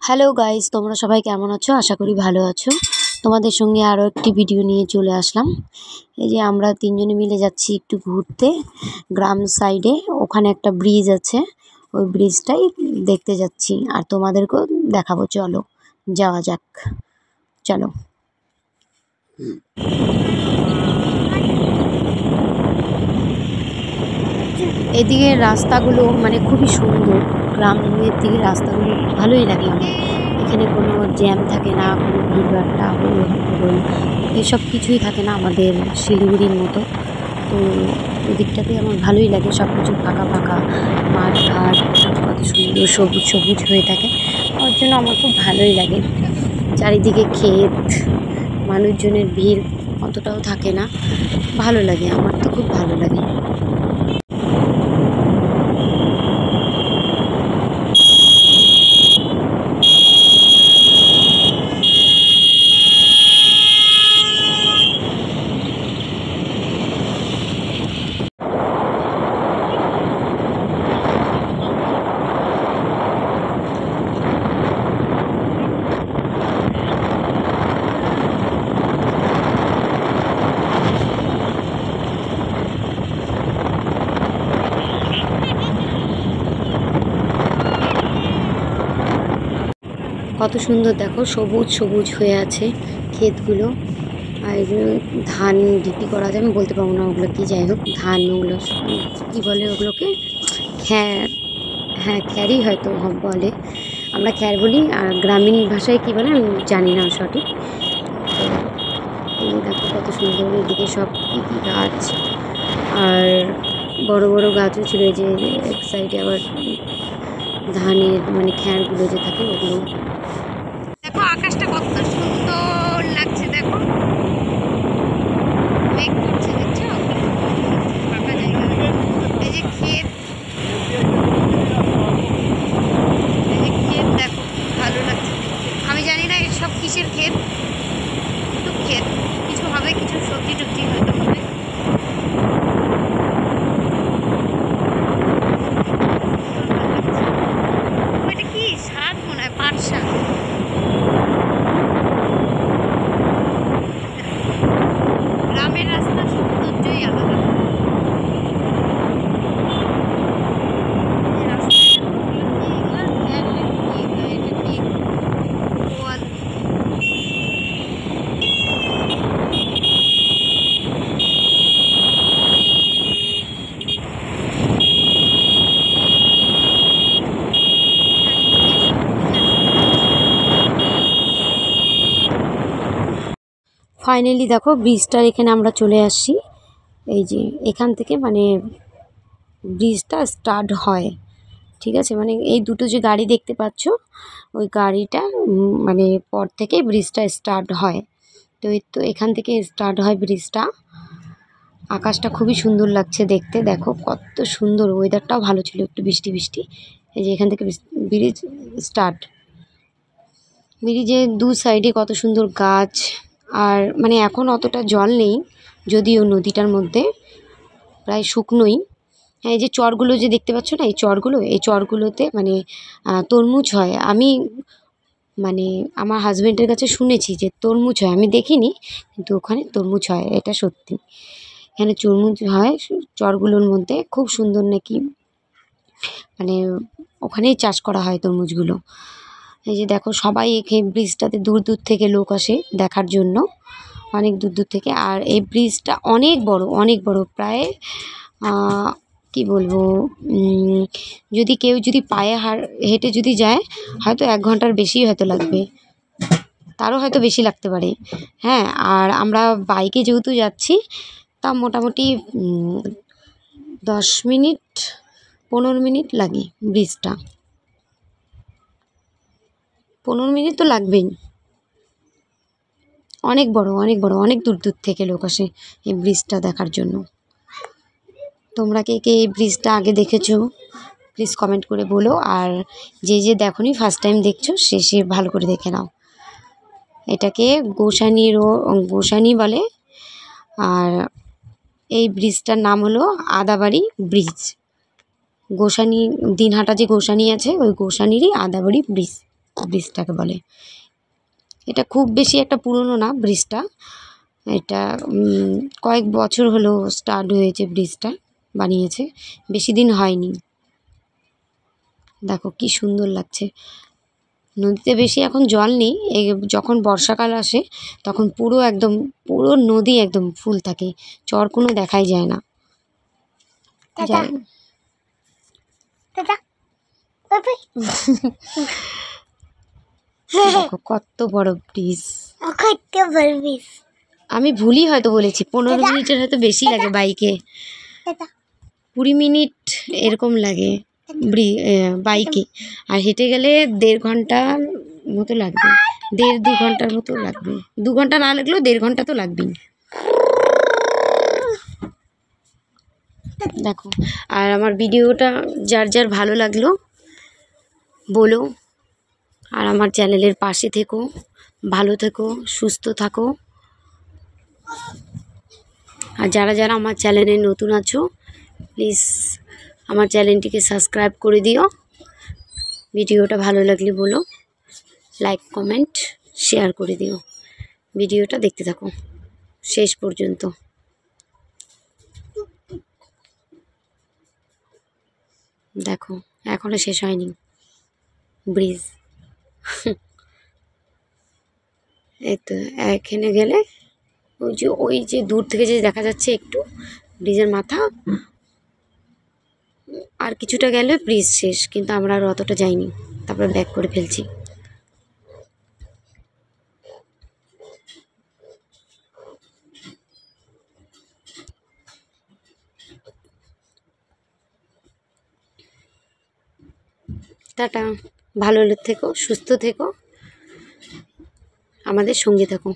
Hello guys, তোমরা সবাই কেমন আছো? আশা করি ভালো আছো। তোমাদের সঙ্গে আরও একটি ভিডিও নিয়ে চলে আসলাম। এই যে আমরা তিনজনে মিলে যাচ্ছি একটু ঘুরতে গ্রাম সাইডে। ওখানে একটা ব্রিজ আছে, ওই ব্রিজটাই দেখতে যাচ্ছি আর তোমাদেরকেও দেখাবো। চলো যাওয়া যাক, চলো। এদিকে রাস্তাগুলো মানে খুবই সুন্দর, গ্রামের দিকে রাস্তাগুলো ভালোই লাগে আমার। এখানে কোনো জ্যাম থাকে না, কোনো ভিড়ভাট্টা হই এসব কিছুই থাকে না আমাদের শিলিগুড়ির মতো। তো ওদিকটাতে আমার ভালোই লাগে, সব কিছু ফাঁকা ফাঁকা, মাঠ ঘাট কত সুন্দর সবুজ সবুজ হয়ে থাকে। ওর জন্য আমার খুব ভালোই লাগে। চারিদিকে ক্ষেত, মানুষজনের ভিড় অতটাও থাকে না, ভালো লাগে, আমার তো খুব ভালো লাগে। কত সুন্দর দেখো, সবুজ সবুজ হয়ে আছে ক্ষেতগুলো। আর এগুলো ধান বিক্রি করা যায়, আমি বলতে পারবো না ওগুলো কি, যাই হোক ধান ওগুলো কী বলে ওগুলোকে, খ্যার, হ্যাঁ খ্যারই হয়তো বলে, আমরা খ্যার বলি। আর গ্রামীণ ভাষায় কী বলে আমি জানি না সঠিক। তো এই দেখো কত সুন্দর, এদিকে সব কী কী গাছ, আর বড় বড় গাছও ছিল। যে এক সাইডে আবার ধানের মানে খ্যারগুলো যে থাকে ওগুলো। দেখো আকাশটা কত সুন্দর লাগছে, দেখো মেঘ করছে, দেখছো ফাঁকা জায়গা। এই যে ক্ষেত, এই যে ক্ষেত দেখো, ভালো লাগছে। আমি জানি না এসব কিসের ক্ষেত, একটু ক্ষেত কিছু হবে, কিছু সবজি টবজি হয়তো হবে। ওইটা কি শাক মনে হয়, পাট শাক। গ্রামের রাস্তার সৌন্দর্যই আলাদা। ফাইনালি দেখো ব্রিজটার এখানে আমরা চলে আসছি। এই যে এখান থেকে মানে ব্রিজটা স্টার্ট হয়, ঠিক আছে, মানে এই দুটো যে গাড়ি দেখতে পাচ্ছ, ওই গাড়িটা মানে পর থেকে ব্রিজটা স্টার্ট হয়। তো এই তো এখান থেকে স্টার্ট হয় ব্রিজটা। আকাশটা খুবই সুন্দর লাগছে দেখতে, দেখো কত সুন্দর, ওয়েদারটাও ভালো ছিল, একটু বৃষ্টি বৃষ্টি। এই যে এখান থেকে ব্রিজ স্টার্ট, ব্রিজের দু সাইডে কত সুন্দর গাছ। আর মানে এখন অতটা জল নেই, যদিও নদীটার মধ্যে প্রায় শুকনোই। হ্যাঁ, এই যে চরগুলো যে দেখতে পাচ্ছ না, এই চরগুলোতে মানে তরমুজ হয়। আমি মানে আমার হাজব্যান্ডের কাছে শুনেছি যে তরমুজ হয়, আমি দেখিনি, কিন্তু ওখানে তরমুজ হয়, এটা সত্যি। এখানে তরমুজ হয় চরগুলোর মধ্যে, খুব সুন্দর নাকি, মানে ওখানেই চাষ করা হয় তরমুজগুলো। এই যে দেখো সবাই এই ব্রিজটাতে দূর দূর থেকে লোক আসে দেখার জন্য, অনেক দূর দূর থেকে। আর এই ব্রিজটা অনেক বড়, অনেক বড়, প্রায় কি বলবো, যদি কেউ যদি পায়ে হেঁটে যদি যায়, হয়তো 1 ঘন্টার বেশি হয়তো লাগবে, তারও হয়তো বেশি লাগতে পারে। হ্যাঁ, আর আমরা বাইকে যেহেতু যাচ্ছি, তা মোটামুটি 10 মিনিট 15 মিনিট লাগে ব্রিজটা, 15 মিনিট তো লাগবেই। অনেক বড়, অনেক বড়, অনেক দূর দূর থেকে লোক আসে এই ব্রিজটা দেখার জন্য। তোমরা কে কে এই ব্রিজটা আগে দেখেছো প্লিজ কমেন্ট করে বলো। আর যে দেখোনি, ফার্স্ট টাইম দেখছো, সে ভালো করে দেখে নাও। এটাকে গোসানি বলে। আর এই ব্রিজটার নাম হলো আদাবাড়ি ব্রিজ। গোসানি দিনহাটা যে গোসানি আছে, ওই গোসানিরই আদাবাড়ি ব্রিজ। ব্রিজটাকে বলে। এটা খুব বেশি একটা পুরনো না ব্রিজটা, এটা কয়েক বছর হলো স্টার্ট হয়েছে, ব্রিজটা বানিয়েছে, বেশি দিন হয়নি। দেখো কি সুন্দর লাগছে। নদীতে বেশি এখন জল নেই, যখন বর্ষাকাল আসে তখন পুরো নদী একদম ফুল থাকে, চর কোনো দেখাই যায় না। দেখো কত বড় ব্রিজ। আমি ভুলই হয়তো বলেছি, 15 মিনিটের হয়তো বেশি লাগে বাইকে, 20 মিনিট এরকম লাগে বাইকে, আর হেঁটে গেলে 1.5 ঘন্টার মতো লাগবে, 1.5-2 ঘন্টার মতো লাগবে, 2 ঘন্টা না লাগলেও 1.5 ঘন্টা তো লাগবেই। দেখো, আর আমার ভিডিওটা যার যার ভালো লাগলো বলো, আর আমার চ্যানেলের পাশে থেকো, ভালো থেকো, সুস্থ থাকো। আর যারা যারা আমার চ্যানেলে নতুন আছো প্লিজ আমার চ্যানেলটিকে সাবস্ক্রাইব করে দিও। ভিডিওটা ভালো লাগলে বলো, লাইক কমেন্ট শেয়ার করে দিও। ভিডিওটা দেখতে থাকো শেষ পর্যন্ত। দেখো এখনো শেষ হয়নি ব্রিজ। এই তো এখানে গেলে ওই যে দূর থেকে যে দেখা যাচ্ছে একটু ব্রিজের মাথা, আর কিছুটা গেলে ব্রিজ শেষ, কিন্তু আমরা আর অতটা যাইনি, তারপর ব্যাক করে ফেলছি। টাটা, ভালো থেকো, সুস্থ থেকো, আমাদের সঙ্গে থেকো।